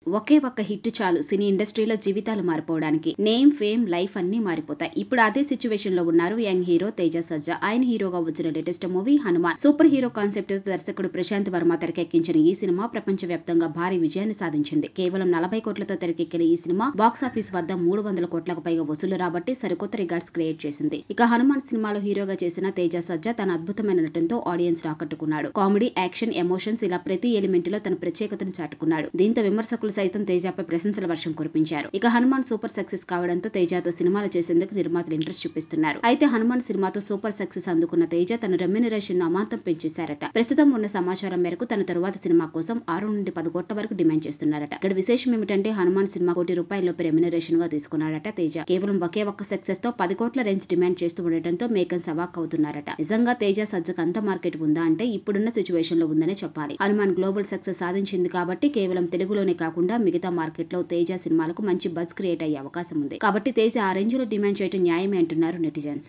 ఒకే ఒక్క హిట్ చాలు సినీ ఇండస్ట్రీలో జీవితాలు మారిపోవడానికి. నేమ్, ఫేమ్, లైఫ్ అన్నీ మారిపోతాయి. ఇప్పుడు అదే సిచ్యువేషన్ లో ఉన్నారు యంగ్ హీరో తేజ సజ్జా. ఆయన హీరోగా వచ్చిన latest movie Hanuman. Super hero concept తో దర్శకుడు ప్రశాంత్ వర్మ తెరకెక్కించిన ఈ సినిమా ప్రపంచ వ్యాప్తంగా భారీ విజయాన్ని సాధించింది. కేవలం 40 కోట్లతో తెరకెక్కిన ఈ సినిమా బాక్సాఫీస్ వద్ద 300 కోట్లకు పైగా వసూలు రాబట్టి సరికొత్త రికార్డ్స్ క్రియేట్ చేసింది. ఇక హనుమాన్ సినిమాలో హీరోగా చేసిన తేజ సజ్జా తన అద్భుతమైన నటనతో ఆడియన్స్ ఆకట్టుకున్నాడు. కామెడీ, యాక్షన్, ఎమోషన్స్ ఇలా ప్రతి ఎలిమెంట్ లో తన ప్రత్యేకతను చాటుకున్నాడు. దీంతో విమర్శకులు సైతం తేజపై ప్రశంసల వర్షం కురిపించారు. ఇక హనుమాన్ సూపర్ సక్సెస్ కావడంతో తేజతో సినిమాలు చేసేందుకు నిర్మాతలు ఇంట్రెస్ట్ చూపిస్తున్నారు. అయితే హనుమాన్ సినిమాతో సూపర్ సక్సెస్ అందుకున్న తేజ తన రెమ్యూనరేషన్ ను అమాంతం పెంచేశారట. ప్రస్తుతం ఉన్న సమాచారం మేరకు తన తరువాత సినిమా కోసం 6 నుండి 10 కోట్ల వరకు డిమాండ్ చేస్తున్నారట. ఇక్కడ విశేషం ఏమిటంటే హనుమాన్ సినిమా ₹1 కోటి రెమ్యూనరేషన్ గా తీసుకున్నాడట తేజ. కేవలం ఒకే ఒక్క సక్సెస్ తో 10 కోట్ల రేంజ్ డిమాండ్ చేస్తూ ఉండటంతో మేకర్స్ అవాక్ అవుతున్నారట. నిజంగా తేజ సజ్జకు అంత మార్కెట్ ఉందా అంటే ఇప్పుడున్న సిచ్యువేషన్ లో ఉందనే చెప్పాలి. హనుమాన్ గ్లోబల్ సక్సెస్ సాధించింది కాబట్టి కేవలం తెలుగులోనే కాకుండా మిగతా మార్కెట్ లో తేజ సినిమాలకు మంచి బజ్ క్రియేట్ అయ్యే అవకాశం ఉంది. కాబట్టి తేజ ఆ రేంజ్ లో డిమాండ్ చేయడం న్యాయమే అంటున్నారు నెటిజన్స్.